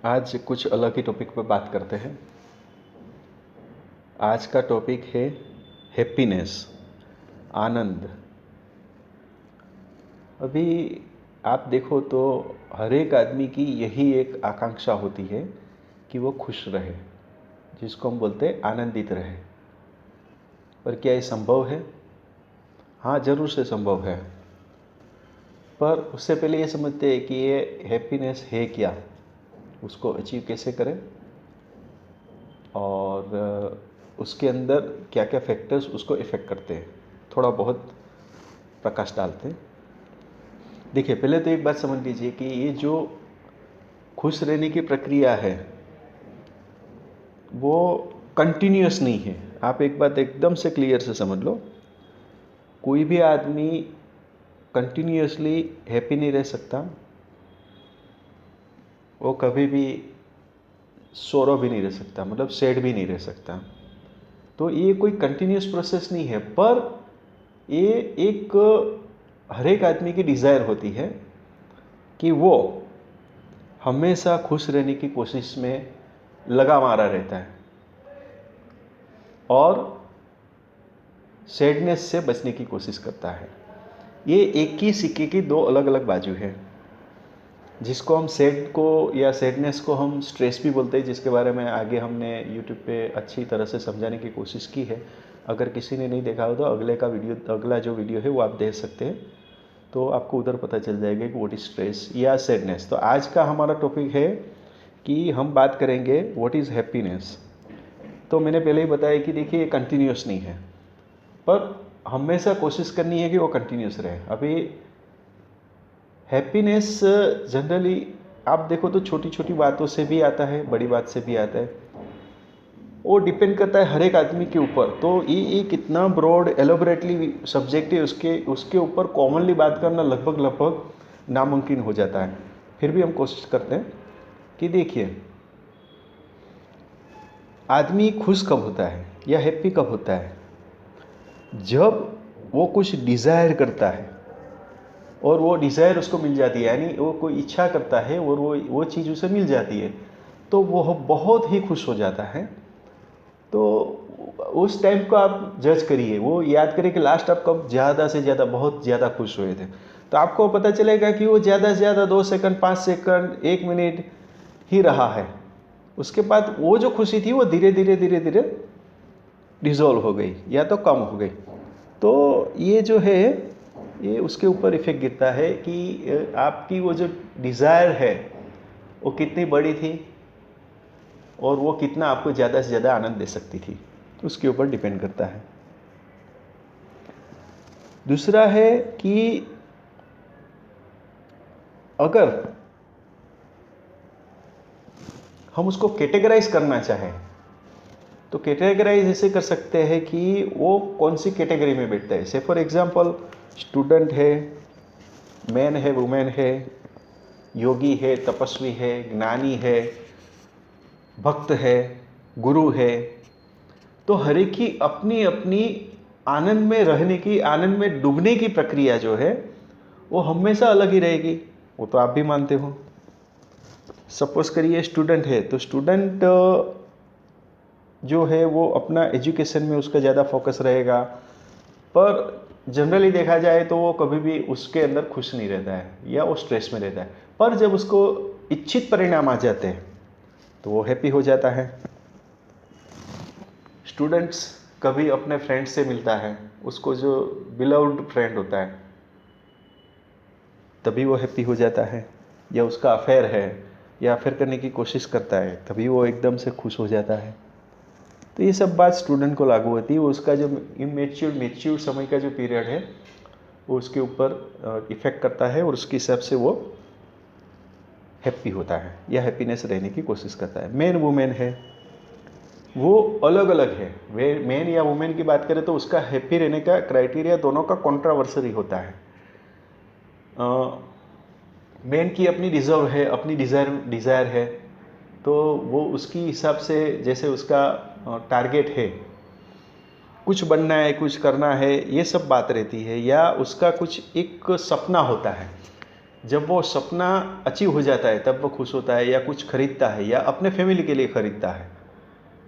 आज कुछ अलग ही टॉपिक पर बात करते हैं। आज का टॉपिक है हैप्पीनेस, आनंद। अभी आप देखो तो हर एक आदमी की यही एक आकांक्षा होती है कि वो खुश रहे, जिसको हम बोलते हैं आनंदित रहे। पर क्या ये संभव है? हाँ, ज़रूर से संभव है। पर उससे पहले ये समझते हैं कि ये हैप्पीनेस है क्या, उसको अचीव कैसे करें और उसके अंदर क्या क्या फैक्टर्स उसको इफ़ेक्ट करते हैं। थोड़ा बहुत प्रकाश डालते हैं। देखिए, पहले तो एक बात समझ लीजिए कि ये जो खुश रहने की प्रक्रिया है वो कंटिन्यूअस नहीं है। आप एक बात एकदम से क्लियर से समझ लो, कोई भी आदमी कंटिन्यूअसली हैप्पी नहीं रह सकता, वो कभी भी सोरो भी नहीं रह सकता, मतलब सैड भी नहीं रह सकता। तो ये कोई कंटिन्यूअस प्रोसेस नहीं है, पर ये एक हर एक आदमी की डिज़ायर होती है कि वो हमेशा खुश रहने की कोशिश में लगा मारा रहता है और सैडनेस से बचने की कोशिश करता है। ये एक ही सिक्के की दो अलग अलग बाजू है, जिसको हम सैड को या सैडनेस को हम स्ट्रेस भी बोलते हैं, जिसके बारे में आगे हमने यूट्यूब पे अच्छी तरह से समझाने की कोशिश की है। अगर किसी ने नहीं देखा हो तो अगला जो वीडियो है वो आप देख सकते हैं, तो आपको उधर पता चल जाएगा कि व्हाट इज़ स्ट्रेस या सैडनेस। तो आज का हमारा टॉपिक है कि हम बात करेंगे व्हाट इज़ हैप्पीनेस। तो मैंने पहले ही बताया कि देखिए, ये कंटिन्यूस नहीं है, पर हमेशा कोशिश करनी है कि वो कंटिन्यूस रहे। अभी हैप्पीनेस जनरली आप देखो तो छोटी छोटी बातों से भी आता है, बड़ी बात से भी आता है। वो डिपेंड करता है हर एक आदमी के ऊपर। तो ये कितना ब्रॉड एलोबरेटली सब्जेक्ट है, उसके ऊपर कॉमनली बात करना लगभग नामुमकिन हो जाता है। फिर भी हम कोशिश करते हैं कि देखिए, आदमी खुश कब होता है या हैप्पी कब होता है? जब वो कुछ डिज़ायर करता है और वो डिज़ायर उसको मिल जाती है, यानी वो कोई इच्छा करता है और वो चीज़ उसे मिल जाती है, तो वो बहुत ही खुश हो जाता है। तो उस टाइम को आप जज करिए, वो याद करिए कि लास्ट आप कब ज़्यादा से ज़्यादा बहुत ज़्यादा खुश हुए थे। तो आपको पता चलेगा कि वो ज़्यादा से ज़्यादा 2 सेकंड, 5 सेकंड, 1 मिनट ही रहा है। उसके बाद वो जो खुशी थी वो धीरे धीरे डिज़ोल्व हो गई या तो कम हो गई। तो ये जो है, ये उसके ऊपर इफेक्ट गिरता है कि आपकी वो जो डिज़ायर है वो कितनी बड़ी थी और वो कितना आपको ज़्यादा से ज़्यादा आनंद दे सकती थी, उसके ऊपर डिपेंड करता है। दूसरा है कि अगर हम उसको कैटेगराइज करना चाहें तो कैटेगराइज ऐसे कर सकते हैं कि वो कौन सी कैटेगरी में बैठता है। से फॉर एग्जांपल, स्टूडेंट है, मैन है, वुमेन है, योगी है, तपस्वी है, ज्ञानी है, भक्त है, गुरु है। तो हर एक की अपनी अपनी आनंद में रहने की, आनंद में डूबने की प्रक्रिया जो है वो हमेशा अलग ही रहेगी। वो तो आप भी मानते हो। सपोज करिए स्टूडेंट है, तो स्टूडेंट जो है वो अपना एजुकेशन में उसका ज़्यादा फोकस रहेगा, पर जनरली देखा जाए तो वो कभी भी उसके अंदर खुश नहीं रहता है या वो स्ट्रेस में रहता है। पर जब उसको इच्छित परिणाम आ जाते हैं तो वो हैप्पी हो जाता है। स्टूडेंट्स कभी अपने फ्रेंड से मिलता है, उसको जो बिलव्ड फ्रेंड होता है, तभी वो हैप्पी हो जाता है। या उसका अफेयर है या अफेयर करने की कोशिश करता है, तभी वो एकदम से खुश हो जाता है। तो ये सब बात स्टूडेंट को लागू होती है। वो उसका जो मेच्योर समय का जो पीरियड है वो उसके ऊपर इफ़ेक्ट करता है और उसके हिसाब से वो हैप्पी होता है या हैप्पीनेस रहने की कोशिश करता है। मैन वुमेन है, वो अलग अलग है। वे मैन या वुमेन की बात करें तो उसका हैप्पी रहने का क्राइटेरिया दोनों का कॉन्ट्रावर्सरी होता है। मैन की अपनी रिजर्व है, अपनी डिज़ायर है, तो वो उसकी हिसाब से, जैसे उसका टारगेट है, कुछ बनना है, कुछ करना है, ये सब बात रहती है। या उसका कुछ एक सपना होता है जब वो सपना अचीव हो जाता है तब वो खुश होता है, या कुछ खरीदता है या अपने फैमिली के लिए खरीदता है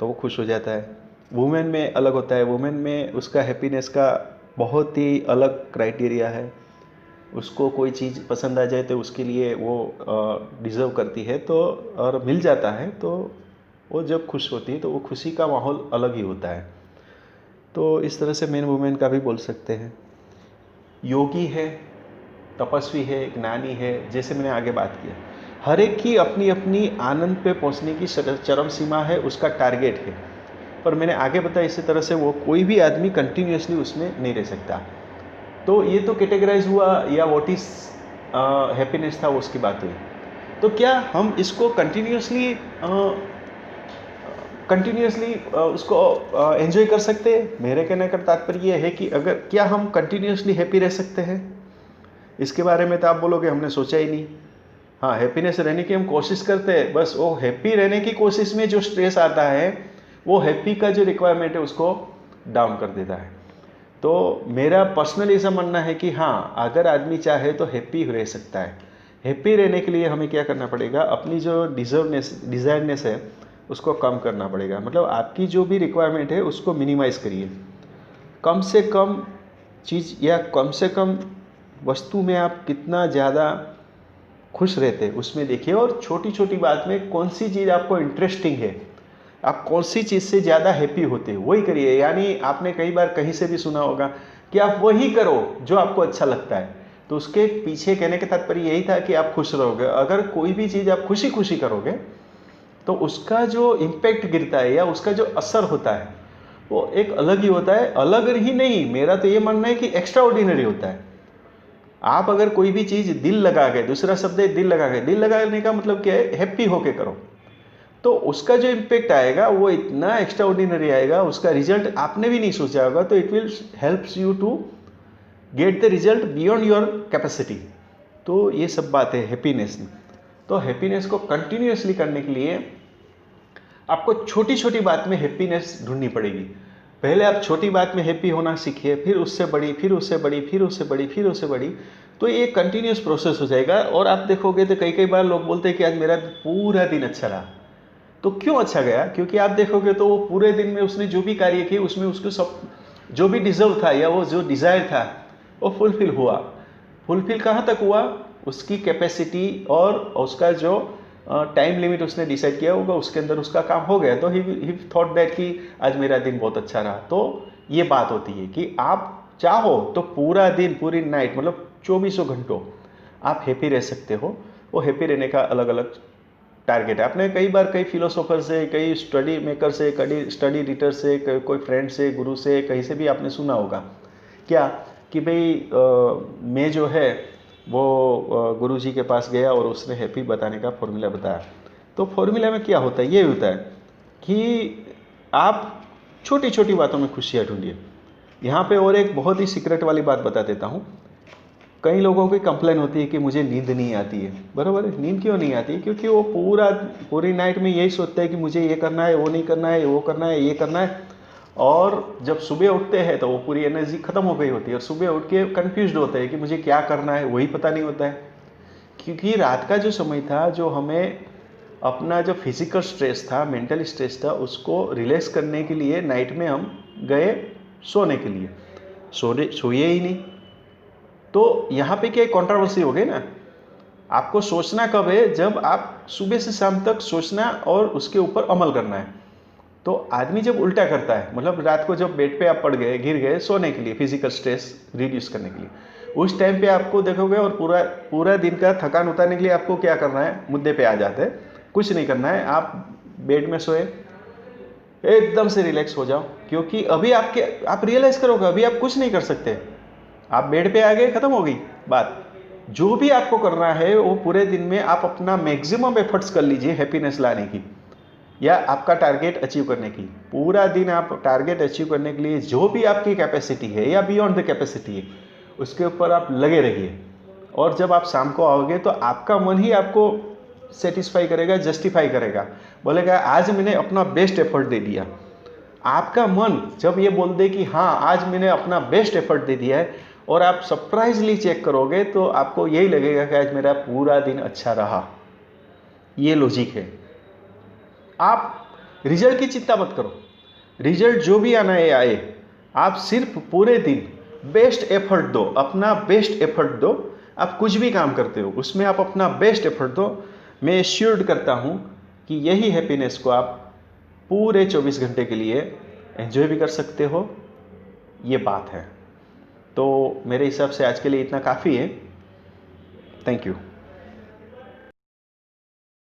तो वो खुश हो जाता है। वुमेन में अलग होता है, वुमेन में उसका हैप्पीनेस का बहुत ही अलग क्राइटेरिया है। उसको कोई चीज़ पसंद आ जाए तो उसके लिए वो डिज़र्व करती है तो, और मिल जाता है तो वो जब खुश होती है तो वो खुशी का माहौल अलग ही होता है। तो इस तरह से मैन वुमेन का भी बोल सकते हैं। योगी है, तपस्वी है, ज्ञानी है, जैसे मैंने आगे बात किया, हर एक की अपनी अपनी आनंद पे पहुंचने की चरम सीमा है, उसका टारगेट है। पर मैंने आगे बताया इसी तरह से वो कोई भी आदमी कंटिन्यूसली उसमें नहीं रह सकता। तो ये तो कैटेगराइज हुआ या व्हाट इज हैप्पीनेस था, वो उसकी बात हुई। तो क्या हम इसको कंटिन्यूसली उसको एंजॉय कर सकते हैं? मेरे कहने का तात्पर्य ये है कि अगर क्या हम कंटिन्यूसली हैप्पी रह सकते हैं? इसके बारे में तो आप बोलोगे हमने सोचा ही नहीं। हाँ, हैप्पीनेस रहने की हम कोशिश करते हैं, बस वो हैप्पी रहने की कोशिश में जो स्ट्रेस आता है वो हैप्पी का जो रिक्वायरमेंट है उसको डाउन कर देता है। तो मेरा पर्सनली ऐसा मानना है कि हाँ, अगर आदमी चाहे तो हैप्पी रह सकता है। हैप्पी रहने के लिए हमें क्या करना पड़ेगा, अपनी जो डिज़ायरनेस है उसको कम करना पड़ेगा। मतलब आपकी जो भी रिक्वायरमेंट है उसको मिनिमाइज़ करिए। कम से कम चीज़ या कम से कम वस्तु में आप कितना ज़्यादा खुश रहते हैं उसमें देखिए, और छोटी छोटी बात में कौन सी चीज़ आपको इंटरेस्टिंग है, आप कौन सी चीज़ से ज़्यादा हैप्पी होते हैं वही करिए। यानी आपने कई बार कहीं से भी सुना होगा कि आप वही करो जो आपको अच्छा लगता है, तो उसके पीछे कहने का तात्पर्य यही था कि आप खुश रहोगे। अगर कोई भी चीज़ आप खुशी खुशी करोगे तो उसका जो इम्पैक्ट गिरता है या उसका जो असर होता है वो एक अलग ही होता है। अलग ही नहीं, मेरा तो ये मानना है कि एक्स्ट्रा ऑर्डिनरी होता है। आप अगर कोई भी चीज़ दिल लगा के, दूसरा शब्द है दिल लगा के, दिल लगाने का मतलब क्या है, हैप्पी होके करो, तो उसका जो इम्पैक्ट आएगा वो इतना एक्स्ट्रा ऑर्डिनरी आएगा, उसका रिजल्ट आपने भी नहीं सोचा होगा। तो it will helps you to get the result beyond your capacity. तो ये सब बात है हैप्पीनेस में। तो हैप्पीनेस को कंटिन्यूसली करने के लिए आपको छोटी छोटी बात में हैप्पीनेस ढूंढनी पड़ेगी। पहले आप छोटी बात में हैप्पी होना सीखिए, फिर उससे बड़ी, फिर उससे बड़ी, फिर उससे बड़ी, फिर उससे बड़ी। तो ये कंटिन्यूस प्रोसेस हो जाएगा। और आप देखोगे तो कई कई बार लोग बोलते हैं कि आज मेरा पूरा दिन अच्छा रहा। तो क्यों अच्छा गया? क्योंकि आप देखोगे तो वो पूरे दिन में उसने जो भी कार्य किए उसमें उसको सब जो भी डिजर्व था या वो जो डिज़ायर था वो फुलफिल हुआ। फुलफिल कहाँ तक हुआ? उसकी कैपेसिटी और उसका जो टाइम लिमिट उसने डिसाइड किया होगा उसके अंदर उसका काम हो गया। तो ही थॉट दैट कि आज मेरा दिन बहुत अच्छा रहा। तो ये बात होती है कि आप चाहो तो पूरा दिन, पूरी नाइट, मतलब 24 घंटों आप हैप्पी रह सकते हो। वो हैप्पी रहने का अलग अलग टारगेट है। आपने कई बार कई फिलोसोफर से, कई स्टडी मेकर से, कई स्टडी रीडर से, कोई फ्रेंड से, गुरु से, कहीं से भी आपने सुना होगा क्या कि भाई मैं जो है वो गुरु जी के पास गया और उसने हैप्पी बताने का फॉर्मूला बताया। तो फॉर्मूला में क्या होता है? ये होता है कि आप छोटी छोटी बातों में खुशियाँ ढूंढिए। यहाँ पे और एक बहुत ही सीक्रेट वाली बात बता देता हूँ। कई लोगों की कंप्लेन होती है कि मुझे नींद नहीं आती है। बराबर है, नींद क्यों नहीं आती है? क्योंकि वो पूरी नाइट में यही सोचते हैं कि मुझे ये करना है, वो नहीं करना है, वो करना है, ये करना है। और जब सुबह उठते हैं तो वो पूरी एनर्जी खत्म हो गई होती है और सुबह उठ के कन्फ्यूज्ड होते हैं कि मुझे क्या करना है, वही पता नहीं होता है। क्योंकि रात का जो समय था, जो हमें अपना जो फिजिकल स्ट्रेस था, मेंटल स्ट्रेस था, उसको रिलैक्स करने के लिए नाइट में हम गए सोने के लिए, सोए ही नहीं। तो यहाँ पे क्या कंट्रोवर्सी हो गई ना। आपको सोचना कब है? जब आप सुबह से शाम तक सोचना और उसके ऊपर अमल करना है। तो आदमी जब उल्टा करता है, मतलब रात को जब बेड पे आप पड़ गए, गिर गए सोने के लिए, फिजिकल स्ट्रेस रिड्यूस करने के लिए, उस टाइम पे आपको देखोगे और पूरा दिन का थकान उतारने के लिए आपको क्या करना है? मुद्दे पे आ जाते हैं। कुछ नहीं करना है, आप बेड में सोए, एकदम से रिलैक्स हो जाओ। क्योंकि अभी आप रियलाइज करोगे अभी आप कुछ नहीं कर सकते। आप बेड पे आ गए, खत्म हो गई बात। जो भी आपको करना है वो पूरे दिन में आप अपना मैक्सिमम एफर्ट्स कर लीजिए हैप्पीनेस लाने की या आपका टारगेट अचीव करने की। पूरा दिन आप टारगेट अचीव करने के लिए जो भी आपकी कैपेसिटी है या बियॉन्ड द कैपेसिटी है उसके ऊपर आप लगे रहिए। और जब आप शाम को आओगे तो आपका मन ही आपको सेटिस्फाई करेगा, जस्टिफाई करेगा, बोलेगा आज मैंने अपना बेस्ट एफर्ट दे दिया। आपका मन जब ये बोल दे कि हाँ आज मैंने अपना बेस्ट एफर्ट दे दिया है, और आप सरप्राइजली चेक करोगे तो आपको यही लगेगा कि आज मेरा पूरा दिन अच्छा रहा। ये लॉजिक है। आप रिजल्ट की चिंता मत करो, रिजल्ट जो भी आना है आए, आप सिर्फ पूरे दिन बेस्ट एफर्ट दो, अपना बेस्ट एफर्ट दो। आप कुछ भी काम करते हो उसमें आप अपना बेस्ट एफर्ट दो। मैं एश्योर्ड करता हूँ कि यही हैप्पीनेस को आप पूरे 24 घंटे के लिए एंजॉय भी कर सकते हो। ये बात है। तो मेरे हिसाब से आज के लिए इतना काफ़ी है। Thank you.